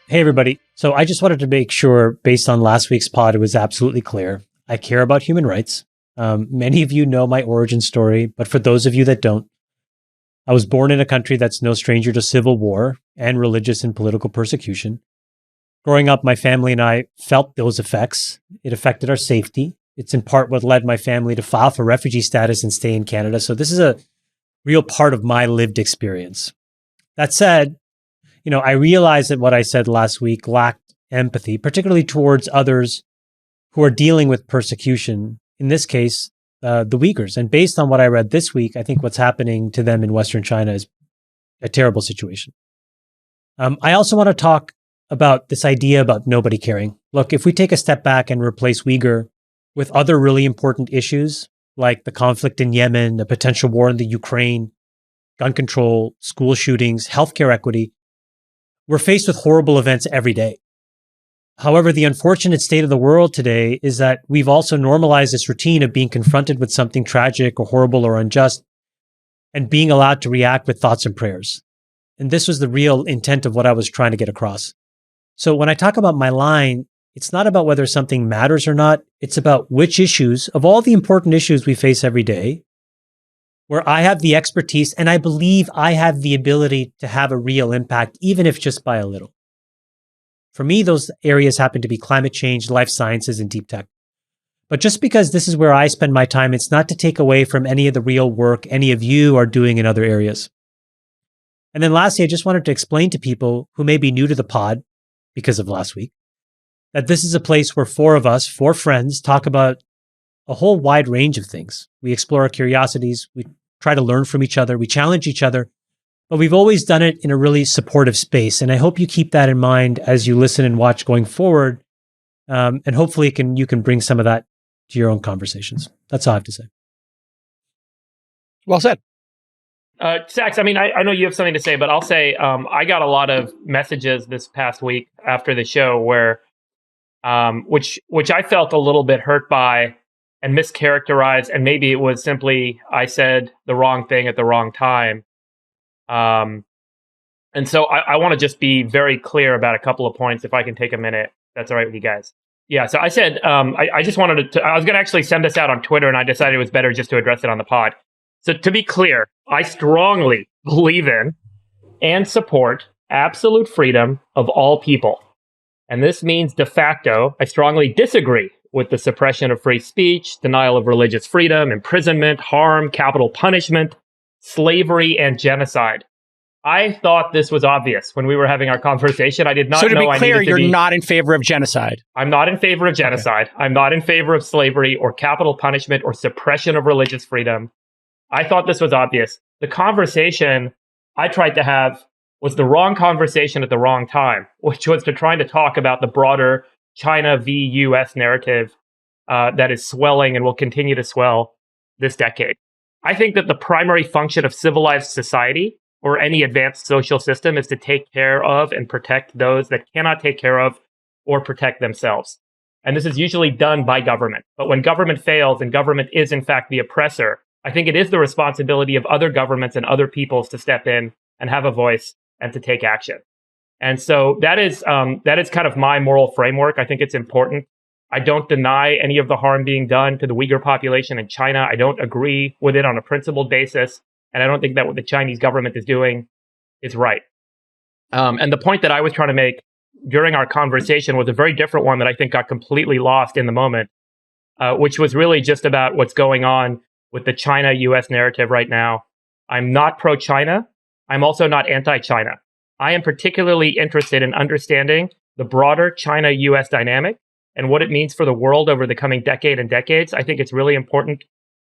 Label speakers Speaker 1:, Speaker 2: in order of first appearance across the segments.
Speaker 1: Hey, everybody. So I just wanted to make sure, based on last week's pod, it was absolutely clear. I care about human rights. Many of you know my origin story, but for those of you that don't, I was born in a country that's no stranger to civil war and religious and political persecution. Growing up, my family and I felt those effects. It affected our safety. It's in part what led my family to file for refugee status and stay in Canada. So this is a real part of my lived experience. That said, I realized that what I said last week lacked empathy, particularly towards others who are dealing with persecution, in this case, the Uyghurs. And based on what I read this week, I think what's happening to them in Western China is a terrible situation. I also want to talk about this idea about nobody caring. Look, if we take a step back and replace Uyghur with other really important issues, like the conflict in Yemen, the potential war in the Ukraine, gun control, school shootings, healthcare equity, we're faced with horrible events every day. However, the unfortunate state of the world today is that we've also normalized this routine of being confronted with something tragic or horrible or unjust and being allowed to react with thoughts and prayers. And this was the real intent of what I was trying to get across. So when I talk about my line, it's not about whether something matters or not. It's about which issues, of all the important issues we face every day, where I have the expertise and I believe I have the ability to have a real impact, even if just by a little. For me, those areas happen to be climate change, life sciences, and deep tech. But just because this is where I spend my time, it's not to take away from any of the real work any of you are doing in other areas. And then lastly, I just wanted to explain to people who may be new to the pod because of last week, that this is a place where four of us, four friends, talk about a whole wide range of things. We explore our curiosities, we try to learn from each other, we challenge each other, but we've always done it in a really supportive space. And I hope you keep that in mind as you listen and watch going forward. And hopefully you can bring some of that to your own conversations. That's all I have to say.
Speaker 2: Well said.
Speaker 3: Sacks, I know you have something to say, but I'll say I got a lot of messages this past week after the show where, which I felt a little bit hurt by and mischaracterized, and maybe it was simply I said the wrong thing at the wrong time. And so I want to just be very clear about a couple of points, if I can take a minute. That's all right with you guys. Yeah, so I said, I just wanted to, I was going to actually send this out on Twitter, and I decided it was better just to address it on the pod. So to be clear, I strongly believe in and support absolute freedom of all people. And this means de facto, I strongly disagree with the suppression of free speech, denial of religious freedom, imprisonment, harm, capital punishment, slavery, and genocide. I thought this was obvious when we were having our conversation. I did not know I needed to be...
Speaker 2: So to be clear, you're not in favor of genocide.
Speaker 3: I'm not in favor of genocide. Okay. I'm not in favor of slavery or capital punishment or suppression of religious freedom. I thought this was obvious. The conversation I tried to have was the wrong conversation at the wrong time, which was to trying to talk about the broader China v. US narrative that is swelling and will continue to swell this decade. I think that the primary function of civilized society or any advanced social system is to take care of and protect those that cannot take care of or protect themselves. And this is usually done by government. But when government fails and government is in fact the oppressor, I think it is the responsibility of other governments and other peoples to step in and have a voice and to take action. And so that is kind of my moral framework. I think it's important. I don't deny any of the harm being done to the Uyghur population in China. I don't agree with it on a principled basis. And I don't think that what the Chinese government is doing is right. And the point that I was trying to make during our conversation was a very different one that I think got completely lost in the moment, which was really just about what's going on with the China-US narrative right now. I'm not pro-China. I'm also not anti-China. I am particularly interested in understanding the broader China-US dynamic and what it means for the world over the coming decade and decades. I think it's really important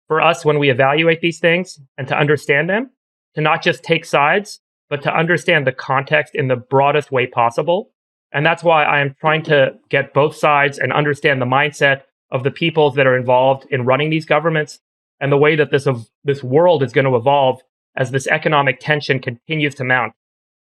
Speaker 3: for us when we evaluate these things and to understand them, to not just take sides, but to understand the context in the broadest way possible. And that's why I am trying to get both sides and understand the mindset of the peoples that are involved in running these governments and the way that this world is going to evolve as this economic tension continues to mount.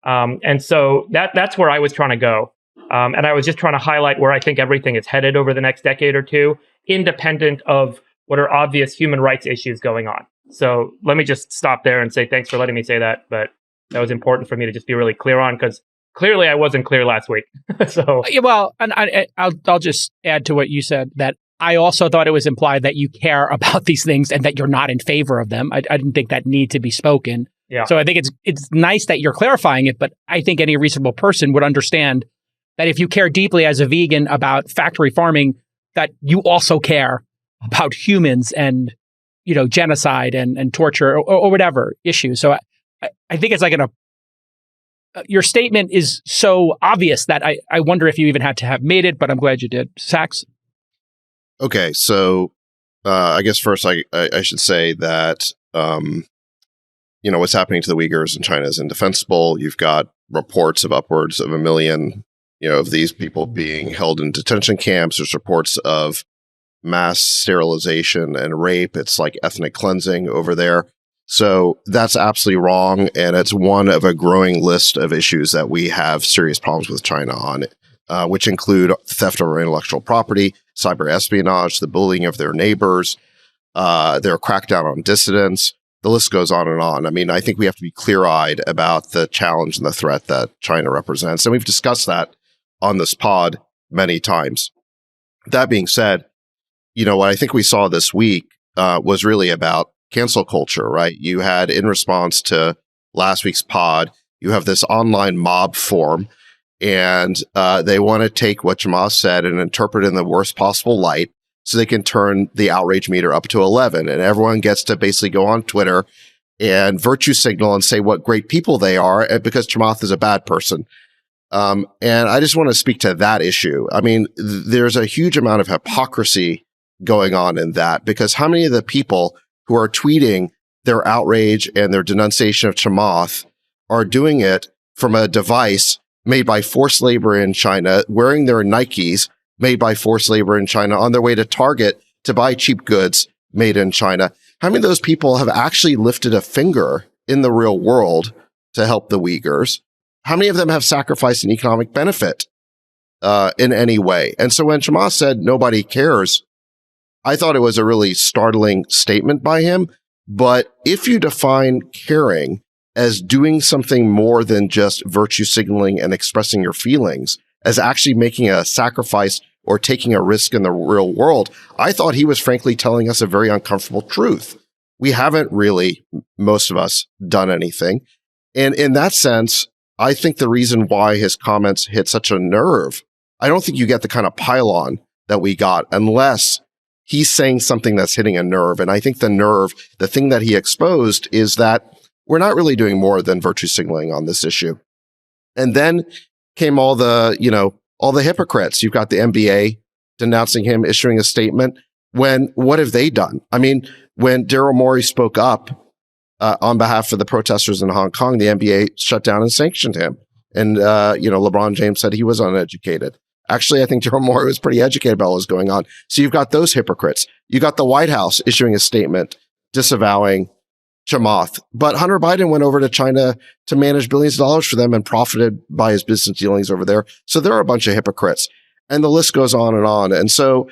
Speaker 3: And so that's where I was trying to go. And I was just trying to highlight where I think everything is headed over the next decade or two, independent of what are obvious human rights issues going on. So let me just stop there and say thanks for letting me say that. But that was important for me to just be really clear on, because clearly I wasn't clear last week. So
Speaker 2: well, and I'll just add to what you said that I also thought it was implied that you care about these things and that you're not in favor of them. I didn't think that need to be spoken.
Speaker 3: Yeah.
Speaker 2: So I think it's nice that you're clarifying it, but I think any reasonable person would understand that if you care deeply as a vegan about factory farming, that you also care about humans and, genocide and torture or whatever issue. So I think it's like your statement is so obvious that I wonder if you even had to have made it, but I'm glad you did. Sacks?
Speaker 4: Okay, so I guess first I should say that what's happening to the Uyghurs in China is indefensible. You've got reports of upwards of 1 million, of these people being held in detention camps. There's reports of mass sterilization and rape. It's like ethnic cleansing over there. So that's absolutely wrong, and it's one of a growing list of issues that we have serious problems with China on, which include theft of our intellectual property, cyber espionage, the bullying of their neighbors, their crackdown on dissidents. The list goes on and on. I mean, I think we have to be clear-eyed about the challenge and the threat that China represents, and we've discussed that on this pod many times. That being said, what I think we saw this week was really about cancel culture, right? You had, in response to last week's pod, you have this online mob form, and they want to take what Chamath said and interpret it in the worst possible light so they can turn the outrage meter up to 11. And everyone gets to basically go on Twitter and virtue signal and say what great people they are because Chamath is a bad person. And I just want to speak to that issue. I mean, there's a huge amount of hypocrisy going on in that, because how many of the people who are tweeting their outrage and their denunciation of Chamath are doing it from a device made by forced labor in China, wearing their Nikes made by forced labor in China, on their way to Target to buy cheap goods made in China? How many of those people have actually lifted a finger in the real world to help the Uyghurs? How many of them have sacrificed an economic benefit in any way? And so when Chamath said nobody cares, I thought it was a really startling statement by him. But if you define caring as doing something more than just virtue signaling and expressing your feelings, as actually making a sacrifice or taking a risk in the real world, I thought he was frankly telling us a very uncomfortable truth. We haven't really, most of us, done anything. And in that sense, I think the reason why his comments hit such a nerve, I don't think you get the kind of pile-on that we got unless he's saying something that's hitting a nerve. And I think the thing that he exposed is that we're not really doing more than virtue signaling on this issue. And then came all the hypocrites. You've got the NBA denouncing him, issuing a statement. What have they done? I mean, when Daryl Morey spoke up on behalf of the protesters in Hong Kong, the NBA shut down and sanctioned him. And, LeBron James said he was uneducated. Actually, I think Daryl Morey was pretty educated about what was going on. So you've got those hypocrites. You got the White House issuing a statement disavowing Chamath. But Hunter Biden went over to China to manage billions of dollars for them and profited by his business dealings over there. So there are a bunch of hypocrites. And the list goes on and on. And so,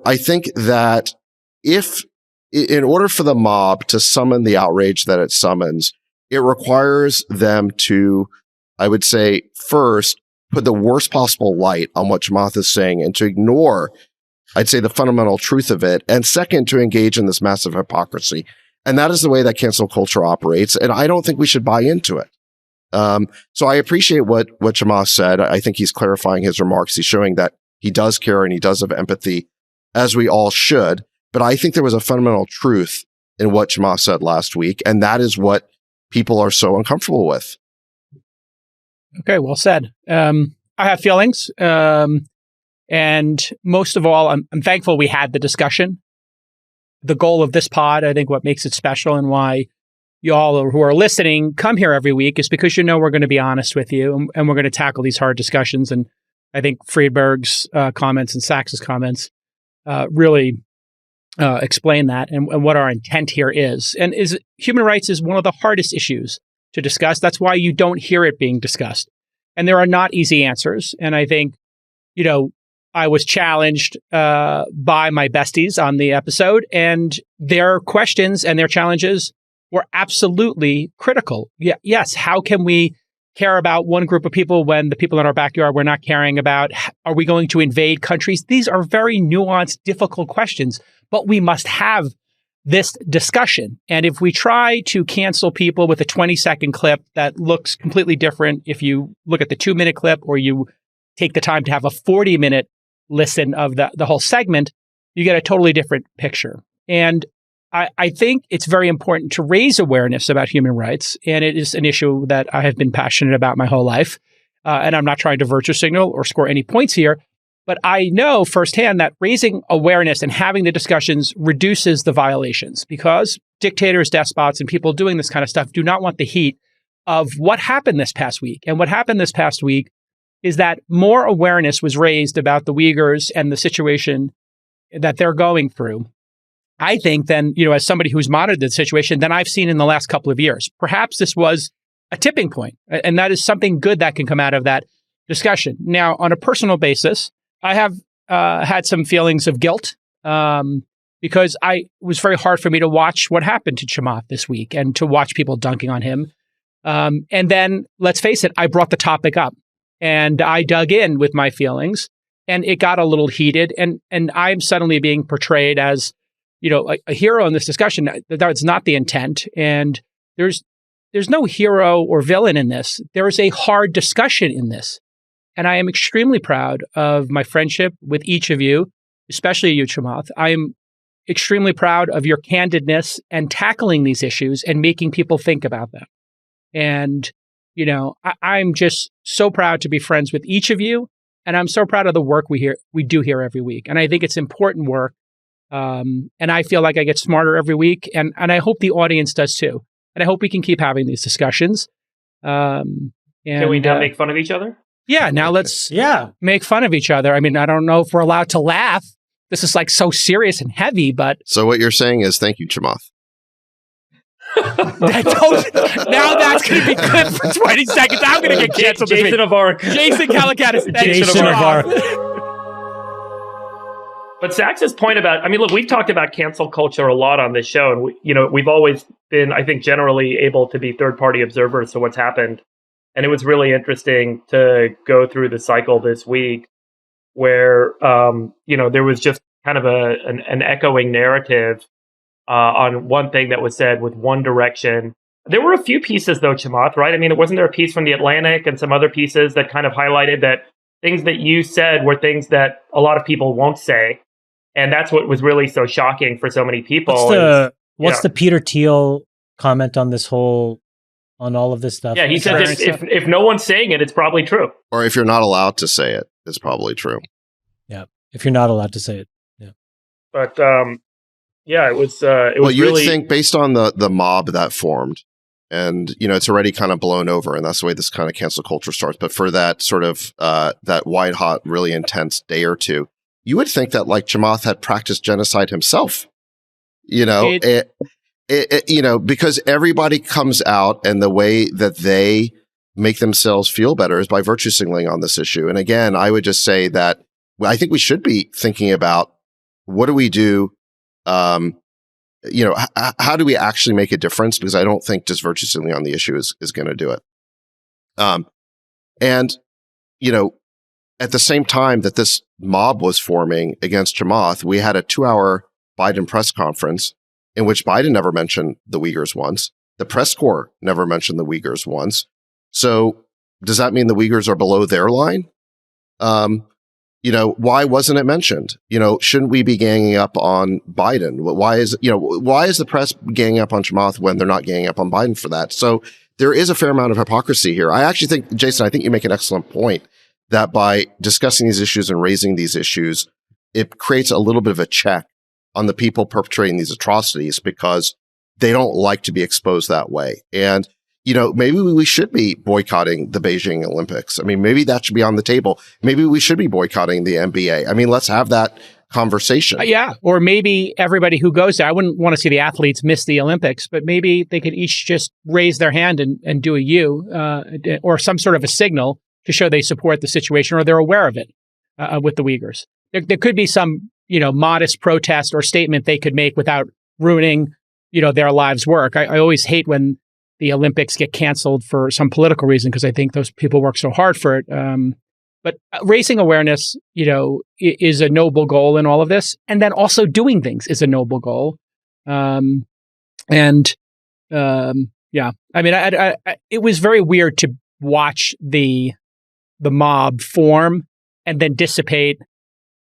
Speaker 4: I think that in order for the mob to summon the outrage that it summons, it requires them to, I would say, first, put the worst possible light on what Chamath is saying and to ignore, I'd say, the fundamental truth of it. And second, to engage in this massive hypocrisy. And that is the way that cancel culture operates. And I don't think we should buy into it. So I appreciate what Chamath said. I think he's clarifying his remarks. He's showing that he does care and he does have empathy, as we all should. But I think there was a fundamental truth in what Chamath said last week. And that is what people are so uncomfortable with.
Speaker 2: Okay, well said. I have feelings. And most of all, I'm thankful we had the discussion. The goal of this pod, I think what makes it special and why y'all who are listening come here every week is because we're going to be honest with you and we're going to tackle these hard discussions. And I think Friedberg's comments and Sacks's comments really explain that and what our intent here is. And human rights is one of the hardest issues to discuss. That's why you don't hear it being discussed. And there are not easy answers. And I think, I was challenged by my besties on the episode, and their questions and their challenges were absolutely critical. Yes, how can we care about one group of people when the people in our backyard we're not caring about? Are we going to invade countries? These are very nuanced, difficult questions, but we must have this discussion. And if we try to cancel people with a 20-second clip that looks completely different, if you look at the 2-minute clip or you take the time to have a 40-minute listen of the whole segment, you get a totally different picture. And I think it's very important to raise awareness about human rights. And it is an issue that I have been passionate about my whole life. And I'm not trying to virtue signal or score any points here. But I know firsthand that raising awareness and having the discussions reduces the violations, because dictators, despots, and people doing this kind of stuff do not want the heat of what happened this past week. And what happened this past week is that more awareness was raised about the Uyghurs and the situation that they're going through, I think, than, as somebody who's monitored the situation, than I've seen in the last couple of years. Perhaps this was a tipping point, and that is something good that can come out of that discussion. Now, on a personal basis, I have had some feelings of guilt because it was very hard for me to watch what happened to Chamath this week and to watch people dunking on him. And then, let's face it, I brought the topic up and I dug in with my feelings, and it got a little heated. And I'm suddenly being portrayed as, a hero in this discussion. That's not the intent. And there's no hero or villain in this. There is a hard discussion in this. And I am extremely proud of my friendship with each of you, especially you, Chamath. I am extremely proud of your candidness and tackling these issues and making people think about them. And, I'm just so proud to be friends with each of you. And I'm so proud of the work we do here every week. And I think it's important work. And I feel like I get smarter every week. And I hope the audience does too. And I hope we can keep having these discussions. Can
Speaker 3: we not make fun of each other?
Speaker 2: Yeah, now let's make fun of each other. I mean, I don't know if we're allowed to laugh. This is like so serious and heavy, but...
Speaker 4: So what you're saying is thank you, Chamath.
Speaker 2: Now that's going to be good for 20 seconds. I'm going to get canceled.
Speaker 3: Jason of Arc.
Speaker 2: Jason Calacanis.
Speaker 1: Jason of Arc.
Speaker 3: But Sacks' point about, look, we've talked about cancel culture a lot on this show, and we've always been, I think, generally able to be third-party observers to what's happened. And it was really interesting to go through the cycle this week where, there was just kind of an echoing narrative on one thing that was said with one direction. There were a few pieces, though, Chamath, right? Wasn't there a piece from The Atlantic and some other pieces that kind of highlighted that things that you said were things that a lot of people won't say? And that's what was really so shocking for so many people.
Speaker 1: What's the Peter Thiel comment on all of this stuff?
Speaker 3: Yeah, he said if no one's saying it, it's probably true.
Speaker 4: Or if you're not allowed to say it, it's probably true.
Speaker 1: Yeah, if you're not allowed to say it. Yeah.
Speaker 3: But it was. Well,
Speaker 4: you
Speaker 3: really...
Speaker 4: would think based on the mob that formed, and it's already kind of blown over, and that's the way this kind of cancel culture starts. But for that sort of that white hot, really intense day or two, you would think that like Chamath had practiced genocide himself. Because everybody comes out, and the way that they make themselves feel better is by virtue signaling on this issue. And again, I would just say that I think we should be thinking about what do we do? How do we actually make a difference? Because I don't think just virtue signaling on the issue is going to do it. At the same time that this mob was forming against Chamath, we had a 2-hour Biden press conference in which Biden never mentioned the Uyghurs once. The press corps never mentioned the Uyghurs once. So does that mean the Uyghurs are below their line? Why wasn't it mentioned? Shouldn't we be ganging up on Biden? Why is the press ganging up on Chamath when they're not ganging up on Biden for that? So there is a fair amount of hypocrisy here. I actually think, Jason, I think you make an excellent point that by discussing these issues and raising these issues, it creates a little bit of a check on the people perpetrating these atrocities because they don't like to be exposed that way. And, maybe we should be boycotting the Beijing Olympics. Maybe that should be on the table. Maybe we should be boycotting the NBA. Let's have that conversation.
Speaker 2: Yeah. Or maybe everybody who goes there, I wouldn't want to see the athletes miss the Olympics, but maybe they could each just raise their hand and do a U or some sort of a signal to show they support the situation or they're aware of it with the Uyghurs. There could be some, modest protest or statement they could make without ruining, their lives' work. I always hate when the Olympics get canceled for some political reason, because I think those people work so hard for it. But raising awareness, is a noble goal in all of this. And then also doing things is a noble goal. Yeah, I mean, it was very weird to watch the mob form and then dissipate,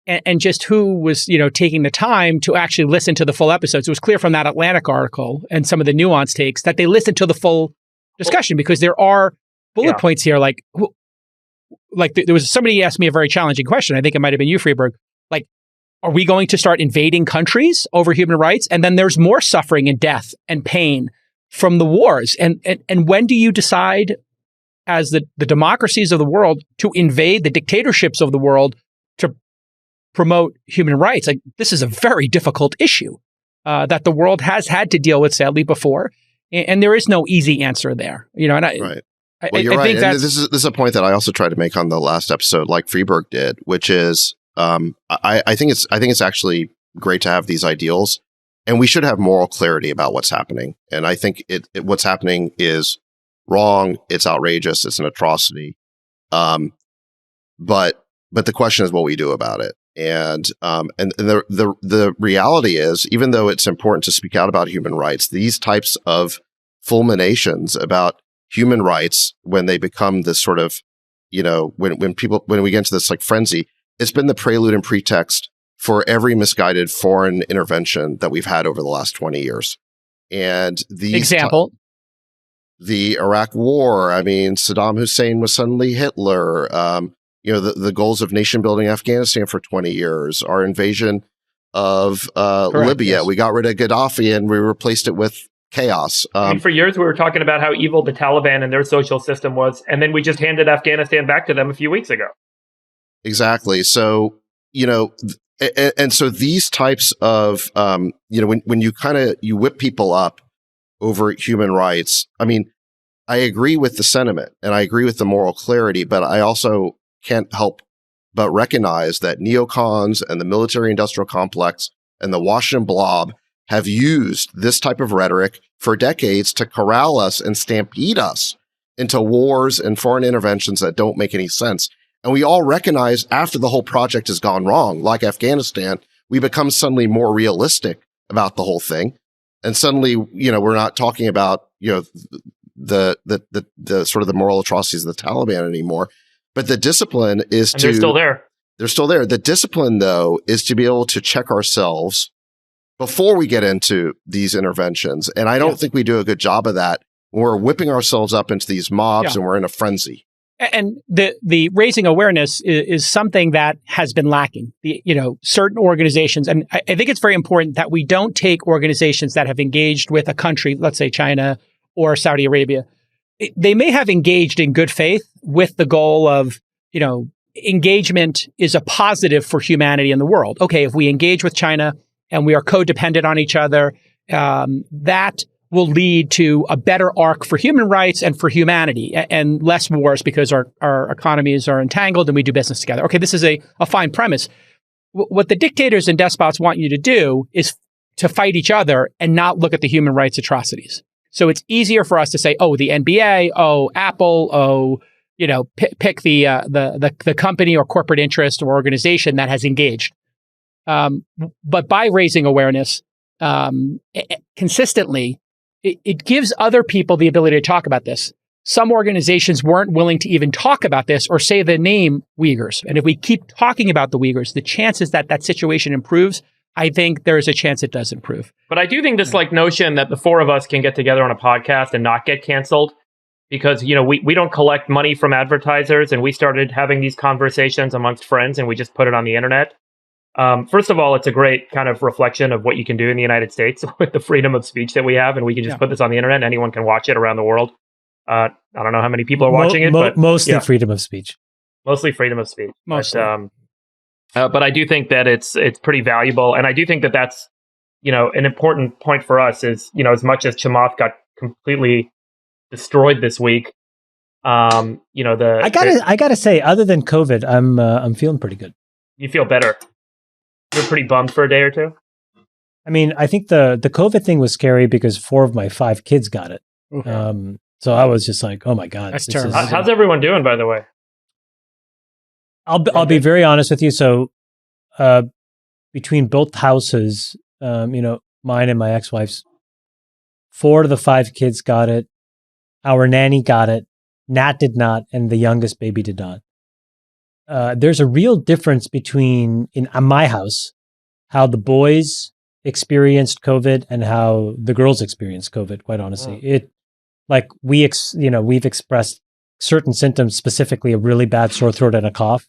Speaker 2: and just who was, taking the time to actually listen to the full episodes. It was clear from that Atlantic article and some of the nuanced takes that they listened to the full discussion, because there are bullet points here. Like there was somebody asked me a very challenging question. I think it might have been you, Friedberg. Like, are we going to start invading countries over human rights? And then there's more suffering and death and pain from the wars. And when do you decide, as the democracies of the world, to invade the dictatorships of the world to promote human rights? Like, this is a very difficult issue that the world has had to deal with, sadly, before. And there is no easy answer there.
Speaker 4: Right. Well, you're right. And this is a point that I also tried to make on the last episode, like Friedberg did, which is I think it's actually great to have these ideals, and we should have moral clarity about what's happening. And I think what's happening is wrong. It's outrageous. It's an atrocity. But the question is what we do about it. And the reality is, even though it's important to speak out about human rights, these types of fulminations about human rights, when they become this sort of, when we get into this like frenzy, it's been the prelude and pretext for every misguided foreign intervention that we've had over the last 20 years. And the Iraq War, I mean, Saddam Hussein was suddenly Hitler. The goals of nation building Afghanistan for 20 years, our invasion of Libya. Yes. We got rid of Gaddafi and we replaced it with chaos.
Speaker 3: For years, we were talking about how evil the Taliban and their social system was, and then we just handed Afghanistan back to them a few weeks ago.
Speaker 4: Exactly. So, and so these types of, when you whip people up over human rights, I mean, I agree with the sentiment and I agree with the moral clarity, but I also can't help but recognize that neocons and the military industrial complex and the Washington blob have used this type of rhetoric for decades to corral us and stampede us into wars and foreign interventions that don't make any sense. And we all recognize after the whole project has gone wrong, like Afghanistan, we become suddenly more realistic about the whole thing. And suddenly, we're not talking about, the sort of the moral atrocities of the Taliban anymore. But the discipline is they're still there. They're still there. The discipline, though, is to be able to check ourselves before we get into these interventions. And I don't think we do a good job of that when we're whipping ourselves up into these mobs and we're in a frenzy.
Speaker 2: And the raising awareness is something that has been lacking. Certain organizations, and I think it's very important that we don't take organizations that have engaged with a country, let's say China or Saudi Arabia. They may have engaged in good faith with the goal of, engagement is a positive for humanity in the world. Okay, if we engage with China and we are codependent on each other, that will lead to a better arc for human rights and for humanity, and less wars because our economies are entangled and we do business together. Okay, this is a fine premise. What the dictators and despots want you to do is to fight each other and not look at the human rights atrocities. So it's easier for us to say, oh, the NBA, oh, Apple, oh, pick the company or corporate interest or organization that has engaged. But by raising awareness consistently, it gives other people the ability to talk about this. Some organizations weren't willing to even talk about this or say the name Uyghurs. And if we keep talking about the Uyghurs, the chances that situation improves, I think there is a chance it does improve.
Speaker 3: But I do think this notion that the four of us can get together on a podcast and not get canceled, because, we don't collect money from advertisers, and we started having these conversations amongst friends and we just put it on the internet. First of all, it's a great kind of reflection of what you can do in the United States with the freedom of speech that we have, and we can just put this on the internet and anyone can watch it around the world. I don't know how many people are watching it, but
Speaker 1: mostly freedom of speech.
Speaker 3: Mostly freedom of speech. Mostly. But I do think that it's pretty valuable, and I do think that that's an important point for us is as much as Chamath got completely destroyed this week. I gotta say, other than COVID, I'm feeling pretty good. You feel better. You're pretty bummed for a day or two.
Speaker 1: I mean, I think the COVID thing was scary because 4 of my 5 kids got it. So I was just like, oh my God.
Speaker 2: That's terrible.
Speaker 3: How's everyone doing, by the way?
Speaker 1: I'll be very honest with you. So between both houses, mine and my ex-wife's, 4 of the 5 kids got it. Our nanny got it. Nat did not, and the youngest baby did not. There's a real difference between in my house how the boys experienced COVID and how the girls experienced COVID. Quite honestly, we've expressed certain symptoms, specifically a really bad sore throat and a cough,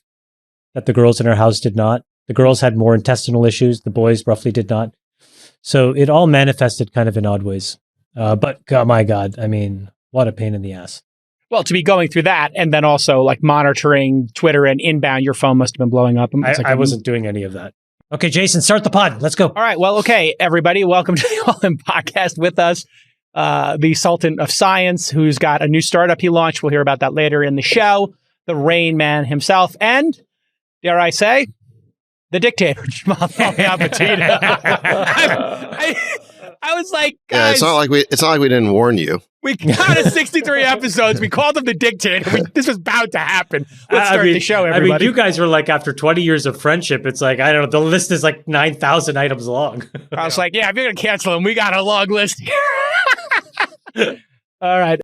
Speaker 1: that the girls in our house did not. The girls had more intestinal issues. The boys roughly did not. So it all manifested kind of in odd ways. But oh my God, I mean, what a pain in the ass.
Speaker 2: Well, to be going through that and then also like monitoring Twitter and inbound, your phone must have been blowing up.
Speaker 1: I wasn't doing any of that. Okay, Jason, start the pod. Let's go.
Speaker 2: All right. Well, okay, everybody. Welcome to the All In Podcast with us. The Sultan of Science, who's got a new startup he launched. We'll hear about that later in the show. The Rain Man himself. And, dare I say, the dictator, Chamath Palihapitiya. I was like, guys,
Speaker 4: yeah, it's not like we didn't warn you.
Speaker 2: We counted 63 episodes. We called him the dictator. This was bound to happen. Let's start the show, everybody.
Speaker 1: You guys were like, after 20 years of friendship, it's like, I don't know, the list is like 9,000 items long.
Speaker 2: I was like, yeah, if you're going to cancel him, we got a long list here. All right.